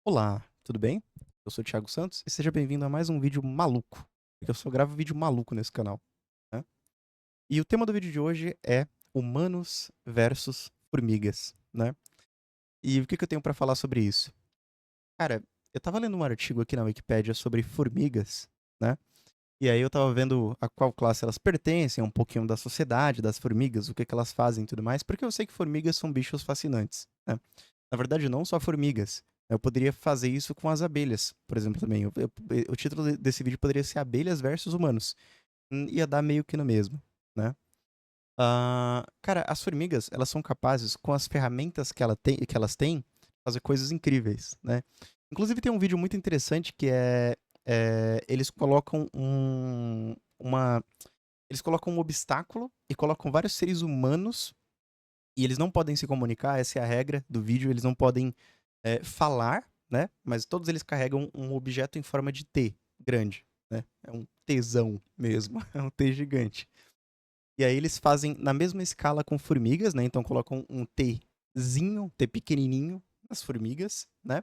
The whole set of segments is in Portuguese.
Olá, tudo bem? Eu sou o Thiago Santos e seja bem-vindo a mais um vídeo maluco, porque eu só gravo vídeo maluco nesse canal, né? E o tema do vídeo de hoje é humanos versus formigas, né? E o que que eu tenho pra falar sobre isso? Cara, eu tava lendo um artigo aqui na Wikipédia sobre formigas, né? E aí eu tava vendo a qual classe elas pertencem, um pouquinho da sociedade das formigas, o que que elas fazem e tudo mais, porque eu sei que formigas são bichos fascinantes, né? Na verdade, não só formigas. Eu poderia fazer isso com as abelhas, por exemplo, também. O título desse vídeo poderia ser Abelhas versus Humanos. Ia dar meio que no mesmo, né? Cara, as formigas, elas são capazes, com as ferramentas que elas têm, fazer coisas incríveis, né? Inclusive tem um vídeo muito interessante que eles colocam eles colocam um obstáculo e colocam vários seres humanos e eles não podem se comunicar, essa é a regra do vídeo, eles não podem falar, né? Mas todos eles carregam um objeto em forma de T grande, né? É um Tzão mesmo, é um T gigante. E aí eles fazem na mesma escala com formigas, né? Então colocam um Tzinho, T pequenininho nas formigas, né?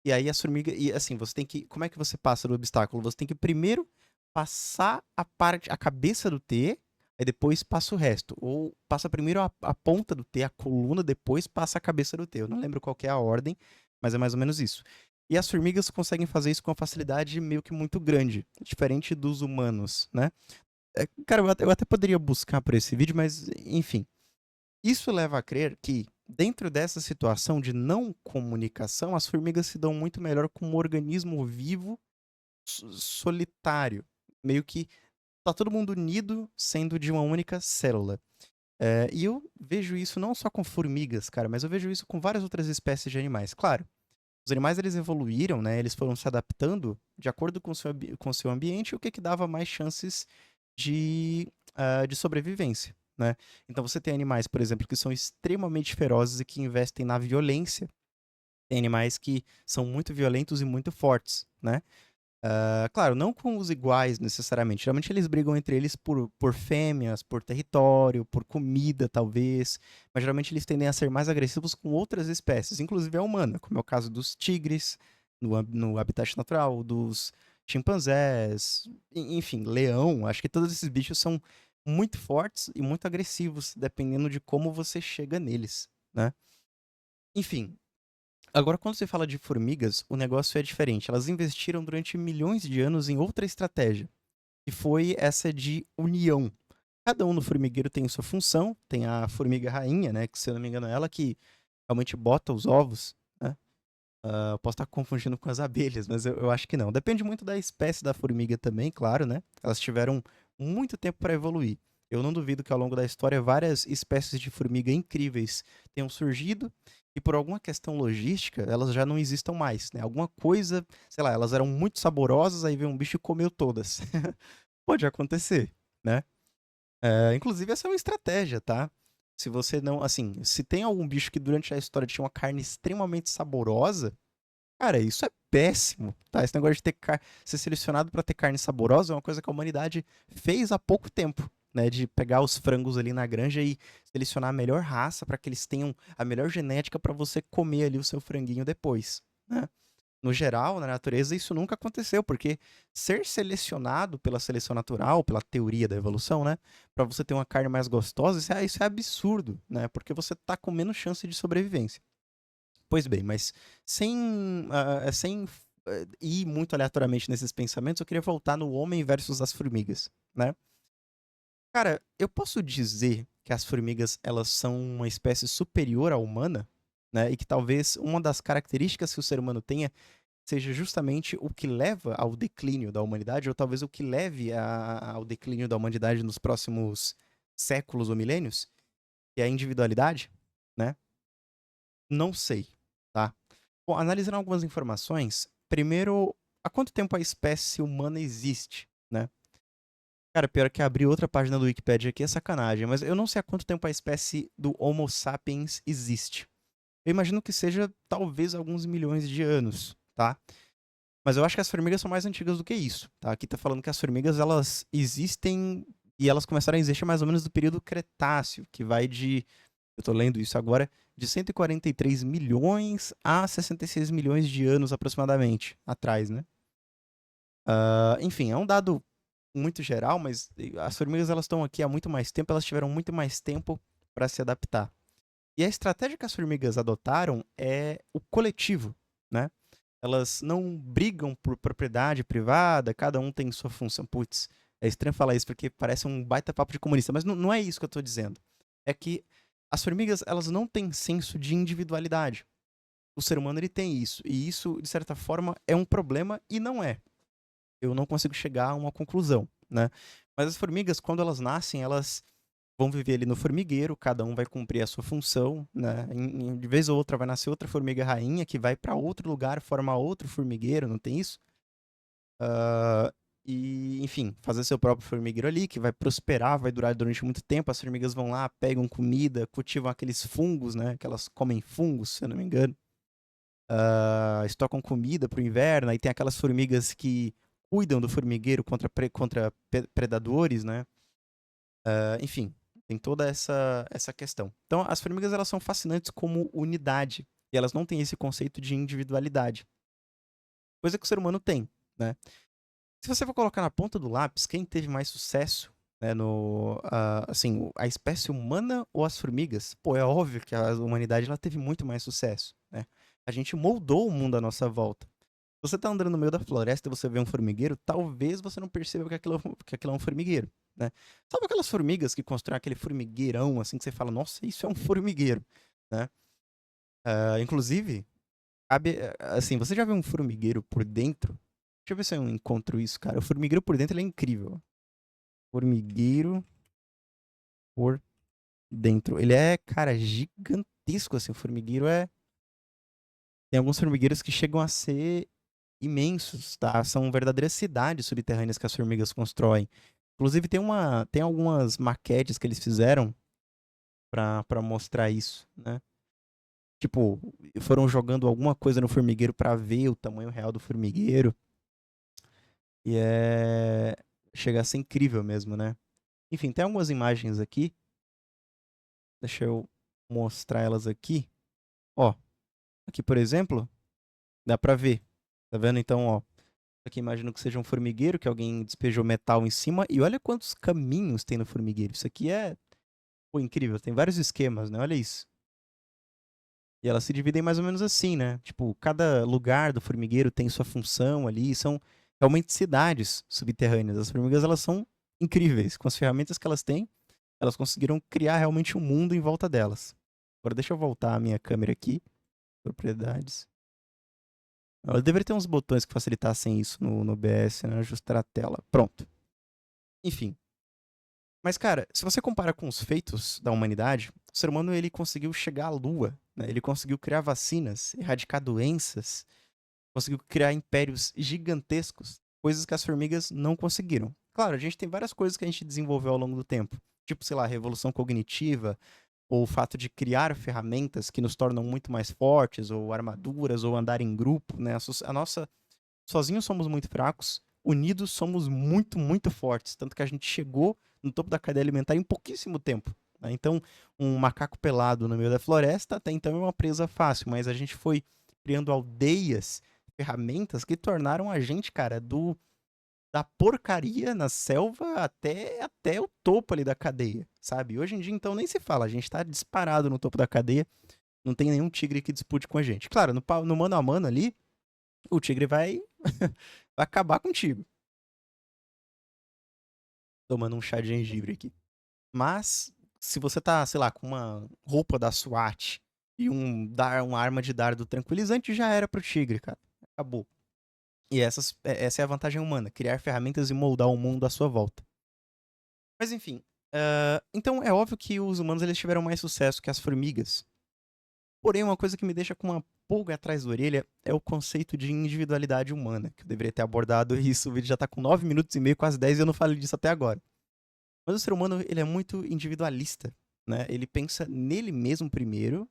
E aí as formigas, e assim, você tem que, como é que você passa do obstáculo? Você tem que primeiro passar a cabeça do T, aí depois passa o resto. Ou passa primeiro a ponta do T, a coluna, depois passa a cabeça do T. Eu não lembro qual que é a ordem, mas é mais ou menos isso. E as formigas conseguem fazer isso com uma facilidade meio que muito grande, diferente dos humanos, né? Cara, eu até poderia buscar por esse vídeo, mas enfim. Isso leva a crer que, dentro dessa situação de não comunicação, as formigas se dão muito melhor com um organismo vivo solitário. Meio que tá todo mundo unido sendo de uma única célula. E eu vejo isso não só com formigas, cara, mas eu vejo isso com várias outras espécies de animais. Claro, os animais eles evoluíram, né? Eles foram se adaptando de acordo com com o seu ambiente, o que dava mais chances de sobrevivência, né? Então você tem animais, por exemplo, que são extremamente ferozes e que investem na violência. Tem animais que são muito violentos e muito fortes, né? Claro, não com os iguais necessariamente. Geralmente eles brigam entre eles por fêmeas, por território, por comida, talvez. Mas geralmente eles tendem a ser mais agressivos com outras espécies, inclusive a humana, como é o caso dos tigres no habitat natural, dos chimpanzés, enfim, leão. Acho que todos esses bichos são muito fortes e muito agressivos, dependendo de como você chega neles, né? Enfim, agora, quando você fala de formigas, o negócio é diferente. Elas investiram durante milhões de anos em outra estratégia, que foi essa de união. Cada um no formigueiro tem sua função, tem a formiga rainha, né, que se eu não me engano é ela que realmente bota os ovos, né? Eu posso estar confundindo com as abelhas, mas eu acho que não. Depende muito da espécie da formiga também, claro, né? Elas tiveram muito tempo para evoluir. Eu não duvido que ao longo da história várias espécies de formiga incríveis tenham surgido e por alguma questão logística elas já não existam mais, né? Alguma coisa, sei lá, elas eram muito saborosas, aí veio um bicho e comeu todas. Pode acontecer, né? Inclusive essa é uma estratégia, tá? Se você não, assim, se tem algum bicho que durante a história tinha uma carne extremamente saborosa, cara, isso é péssimo, tá? Esse negócio de ser selecionado para ter carne saborosa é uma coisa que a humanidade fez há pouco tempo, né? De pegar os frangos ali na granja e selecionar a melhor raça para que eles tenham a melhor genética para você comer ali o seu franguinho depois, né? No geral, na natureza, isso nunca aconteceu, porque ser selecionado pela seleção natural, pela teoria da evolução, né? Para você ter uma carne mais gostosa, isso é absurdo, né? Porque você tá com menos chance de sobrevivência. Pois bem, mas sem ir muito aleatoriamente nesses pensamentos, eu queria voltar no homem versus as formigas, né? Cara, eu posso dizer que as formigas elas são uma espécie superior à humana, né? E que talvez uma das características que o ser humano tenha seja justamente o que leva ao declínio da humanidade, ou talvez o que leve ao declínio da humanidade nos próximos séculos ou milênios, que é a individualidade, né? Não sei, tá? Bom, analisando algumas informações, primeiro, há quanto tempo a espécie humana existe, né? Cara, pior que abrir outra página do Wikipedia aqui é sacanagem, mas eu não sei há quanto tempo a espécie do Homo sapiens existe. Eu imagino que seja talvez alguns milhões de anos, tá? Mas eu acho que as formigas são mais antigas do que isso, tá? Aqui tá falando que as formigas, elas existem e elas começaram a existir mais ou menos do período Cretáceo, que vai de eu tô lendo isso agora, de 143 milhões a 66 milhões de anos aproximadamente atrás, né? Enfim, é um dado muito geral, mas as formigas elas estão aqui há muito mais tempo, elas tiveram muito mais tempo para se adaptar. E a estratégia que as formigas adotaram é o coletivo, né? Elas não brigam por propriedade privada, cada um tem sua função. Putz, é estranho falar isso porque parece um baita papo de comunista, mas não é isso que eu estou dizendo. É que as formigas, elas não têm senso de individualidade. O ser humano, ele tem isso. E isso, de certa forma, é um problema e não é. Eu não consigo chegar a uma conclusão, né? Mas as formigas, quando elas nascem, elas vão viver ali no formigueiro, cada um vai cumprir a sua função, né? De vez ou outra vai nascer outra formiga rainha que vai para outro lugar formar outro formigueiro, não tem isso? Ah, e, enfim, fazer seu próprio formigueiro ali, que vai prosperar, vai durar durante muito tempo. As formigas vão lá, pegam comida, cultivam aqueles fungos, né? Que elas comem fungos, se eu não me engano. Estocam comida pro inverno. Aí tem aquelas formigas que cuidam do formigueiro contra predadores, né? Enfim, tem toda essa questão. Então, as formigas elas são fascinantes como unidade e elas não têm esse conceito de individualidade, coisa que o ser humano tem, né? Se você for colocar na ponta do lápis, quem teve mais sucesso, né, assim, a espécie humana ou as formigas? Pô, é óbvio que a humanidade ela teve muito mais sucesso, né? A gente moldou o mundo à nossa volta. Se você tá andando no meio da floresta e você vê um formigueiro, talvez você não perceba que aquilo é um formigueiro, né? Sabe aquelas formigas que constroem aquele formigueirão, assim, que você fala, nossa, isso é um formigueiro, né? Inclusive, assim, você já viu um formigueiro por dentro? Deixa eu ver se eu encontro isso, cara. O formigueiro por dentro, ele é incrível. Formigueiro por dentro. Ele é, cara, gigantesco, assim, o formigueiro é... Tem alguns formigueiros que chegam a ser imensos, tá? São verdadeiras cidades subterrâneas que as formigas constroem. Inclusive tem algumas maquetes que eles fizeram pra mostrar isso, né? Tipo, foram jogando alguma coisa no formigueiro pra ver o tamanho real do formigueiro. E chega a ser incrível mesmo, né? Enfim, tem algumas imagens aqui. Deixa eu mostrar elas aqui. Ó, aqui por exemplo, dá pra ver. Tá vendo? Então, ó, aqui imagino que seja um formigueiro, que alguém despejou metal em cima. E olha quantos caminhos tem no formigueiro. Isso aqui é, pô, incrível. Tem vários esquemas, né? Olha isso. E elas se dividem mais ou menos assim, né? Tipo, cada lugar do formigueiro tem sua função ali. São realmente cidades subterrâneas. As formigas, elas são incríveis. Com as ferramentas que elas têm, elas conseguiram criar realmente um mundo em volta delas. Agora deixa eu voltar a minha câmera aqui. Propriedades. Ela deveria ter uns botões que facilitassem isso no OBS, né? Ajustar a tela. Pronto. Enfim. Mas, cara, se você compara com os feitos da humanidade, o ser humano ele conseguiu chegar à Lua, né? Ele conseguiu criar vacinas, erradicar doenças, conseguiu criar impérios gigantescos, coisas que as formigas não conseguiram. Claro, a gente tem várias coisas que a gente desenvolveu ao longo do tempo, tipo, sei lá, revolução cognitiva, ou o fato de criar ferramentas que nos tornam muito mais fortes, ou armaduras, ou andar em grupo, né? A nossa sozinhos somos muito fracos, unidos somos muito, muito fortes. Tanto que a gente chegou no topo da cadeia alimentar em pouquíssimo tempo, né? Então, um macaco pelado no meio da floresta até então é uma presa fácil, mas a gente foi criando aldeias, ferramentas que tornaram a gente, cara, da porcaria na selva até o topo ali da cadeia, sabe? Hoje em dia, então, nem se fala. A gente tá disparado no topo da cadeia. Não tem nenhum tigre que dispute com a gente. Claro, no mano a mano ali, o tigre vai vai acabar contigo. Tomando um chá de gengibre aqui. Mas, se você tá, sei lá, com uma roupa da SWAT e uma arma de dardo tranquilizante, já era pro tigre, cara. Acabou. E essa é a vantagem humana, criar ferramentas e moldar o mundo à sua volta. Mas enfim, então é óbvio que os humanos eles tiveram mais sucesso que as formigas. Porém, uma coisa que me deixa com uma pulga atrás da orelha é o conceito de individualidade humana, que eu deveria ter abordado isso. O vídeo já tá com 9 minutos e meio, quase 10, e eu não falei disso até agora. Mas o ser humano, ele é muito individualista, né? Ele pensa nele mesmo primeiro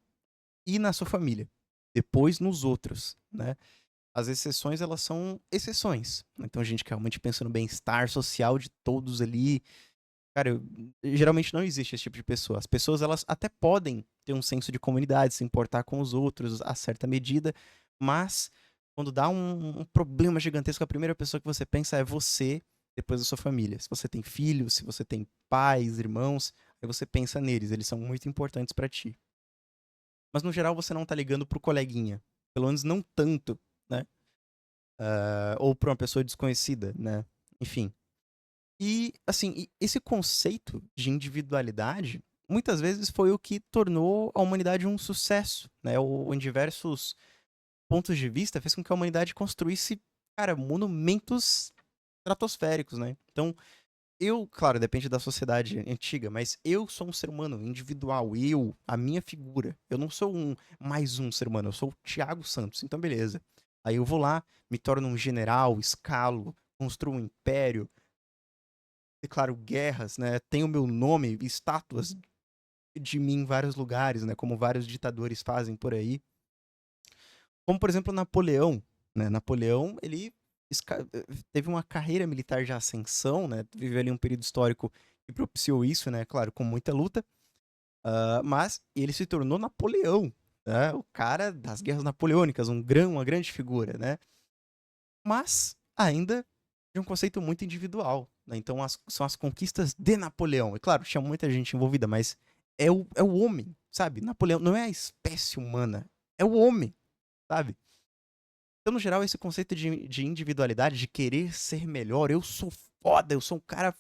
e na sua família, depois nos outros, né? As exceções, elas são exceções. Então a gente realmente pensa no bem-estar social de todos ali. Cara, geralmente não existe esse tipo de pessoa. As pessoas, elas até podem ter um senso de comunidade, se importar com os outros a certa medida, mas quando dá um problema gigantesco, a primeira pessoa que você pensa é você, depois da sua família. Se você tem filhos, se você tem pais, irmãos, aí você pensa neles, eles são muito importantes pra ti. Mas no geral você não tá ligando pro coleguinha. Pelo menos não tanto, né? Ou pra uma pessoa desconhecida, né? Enfim. E, assim, esse conceito de individualidade, muitas vezes foi o que tornou a humanidade um sucesso, né? Em diversos pontos de vista, fez com que a humanidade construísse, cara, monumentos estratosféricos, né? Então, claro, depende da sociedade antiga, mas eu sou um ser humano individual, a minha figura. Eu não sou mais um ser humano, eu sou o Thiago Santos, então beleza. Aí eu vou lá, me torno um general, escalo, construo um império, declaro guerras, né? Tenho meu nome, estátuas de mim em vários lugares, né? Como vários ditadores fazem por aí. Como, por exemplo, Napoleão, né? Napoleão, ele teve uma carreira militar de ascensão, né? Viveu ali um período histórico que propiciou isso, né? Claro, com muita luta. Mas ele se tornou Napoleão, né? O cara das guerras napoleônicas, uma grande figura, né? Mas ainda de um conceito muito individual, né? Então são as conquistas de Napoleão. E claro, tinha muita gente envolvida, mas é o homem, sabe? Napoleão não é a espécie humana, é o homem, sabe? Então, no geral, esse conceito de individualidade, de querer ser melhor, eu sou foda, eu sou um cara.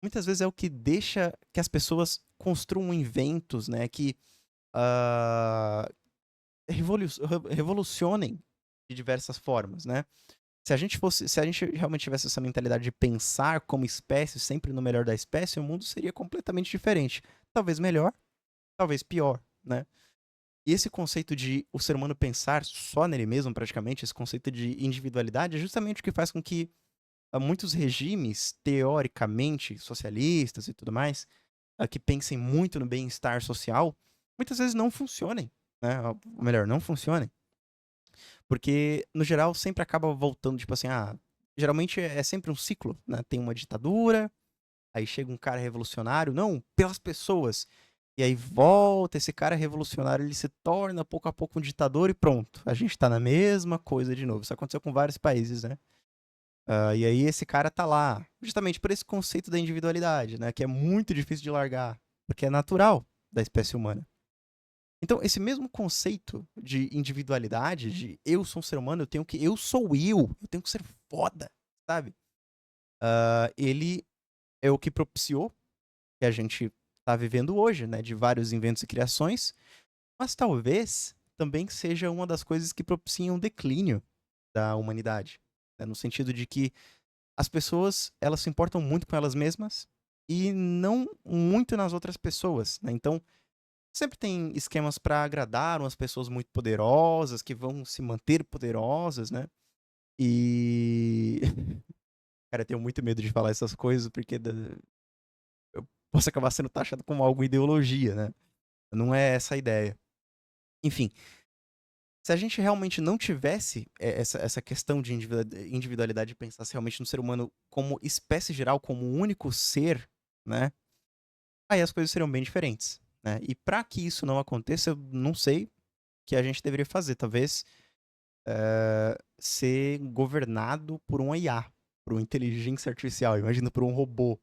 Muitas vezes é o que deixa que as pessoas construam inventos, né? Que ah, revolucionem de diversas formas, né? Se a gente realmente tivesse essa mentalidade de pensar como espécie, sempre no melhor da espécie, o mundo seria completamente diferente. Talvez melhor, talvez pior, né? E esse conceito de o ser humano pensar só nele mesmo, praticamente, esse conceito de individualidade, é justamente o que faz com que muitos regimes, teoricamente socialistas e tudo mais, que pensem muito no bem-estar social, muitas vezes não funcionem, né? Ou melhor, não funcionem. Porque, no geral, sempre acaba voltando, tipo assim, geralmente é sempre um ciclo, né? Tem uma ditadura, aí chega um cara revolucionário, não, pelas pessoas. E aí volta, esse cara revolucionário, ele se torna pouco a pouco um ditador e pronto. A gente tá na mesma coisa de novo. Isso aconteceu com vários países, né? E aí esse cara tá lá, justamente por esse conceito da individualidade, né? Que é muito difícil de largar, porque é natural da espécie humana. Então, esse mesmo conceito de individualidade, de eu sou um ser humano, eu sou eu tenho que ser foda, sabe? Ele é o que propiciou que a gente tá vivendo hoje, né? De vários inventos e criações, mas talvez também seja uma das coisas que propiciam o declínio da humanidade, né? No sentido de que as pessoas, elas se importam muito com elas mesmas e não muito nas outras pessoas, né? Então, sempre tem esquemas para agradar umas pessoas muito poderosas, que vão se manter poderosas, né? E. Cara, eu tenho muito medo de falar essas coisas, porque eu posso acabar sendo taxado como algo ideologia, né? Não é essa a ideia. Enfim, se a gente realmente não tivesse essa questão de individualidade, de pensar realmente no ser humano como espécie geral, como um único ser, né? Aí as coisas seriam bem diferentes, né? E para que isso não aconteça, eu não sei o que a gente deveria fazer. Talvez ser governado por um IA, por uma inteligência artificial. Imagina por um robô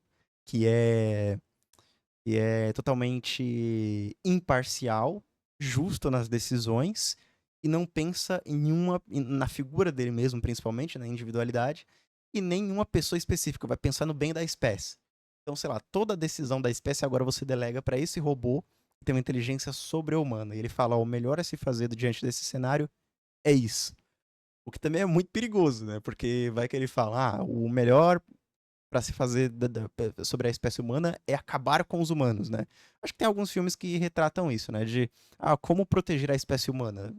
que é, que é totalmente imparcial, justo nas decisões e não pensa na figura dele mesmo, principalmente, na individualidade, e nem em uma pessoa específica, vai pensar no bem da espécie. Então, sei lá, toda a decisão da espécie agora você delega para esse robô que tem uma inteligência sobre-humana. E ele fala: o melhor a se fazer diante desse cenário é isso. O que também é muito perigoso, né? Porque vai que ele fala, o melhor para se fazer sobre a espécie humana é acabar com os humanos, né? Acho que tem alguns filmes que retratam isso, né? De como proteger a espécie humana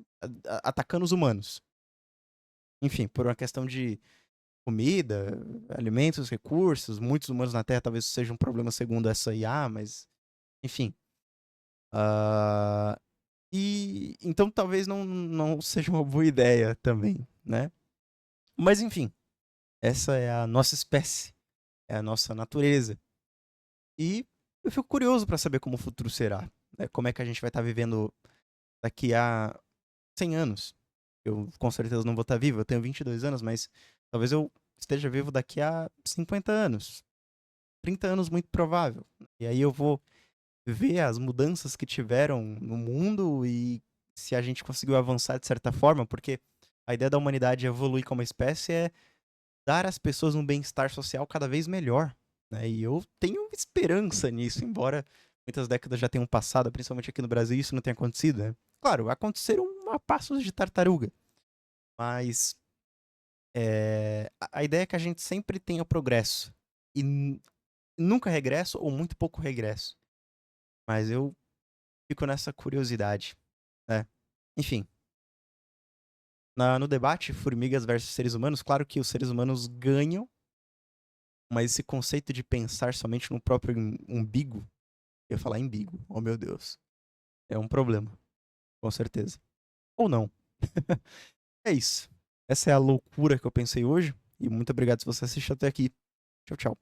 atacando os humanos. Enfim, por uma questão de comida, alimentos, recursos, muitos humanos na Terra talvez seja um problema segundo essa IA, mas enfim. Uh, e então talvez não seja uma boa ideia também, né? Mas enfim, essa é a nossa espécie, é a nossa natureza. E eu fico curioso pra saber como o futuro será, né? Como é que a gente vai estar vivendo daqui a 100 anos. Eu com certeza não vou estar vivo, eu tenho 22 anos, mas talvez eu esteja vivo daqui a 50 anos, 30 anos muito provável. E aí eu vou ver as mudanças que tiveram no mundo e se a gente conseguiu avançar de certa forma, porque a ideia da humanidade evoluir como espécie é dar às pessoas um bem-estar social cada vez melhor, né? E eu tenho esperança nisso, embora muitas décadas já tenham passado, principalmente aqui no Brasil, isso não tenha acontecido, né? Claro, aconteceram a passos de tartaruga, mas a ideia é que a gente sempre tenha progresso e nunca regresso ou muito pouco regresso. Mas eu fico nessa curiosidade, né? Enfim, no debate formigas versus seres humanos, claro que os seres humanos ganham, mas esse conceito de pensar somente no próprio umbigo, eu ia falar embigo, oh meu Deus, é um problema, com certeza. Ou não. É isso. Essa é a loucura que eu pensei hoje, e muito obrigado se você assistiu até aqui. Tchau, tchau.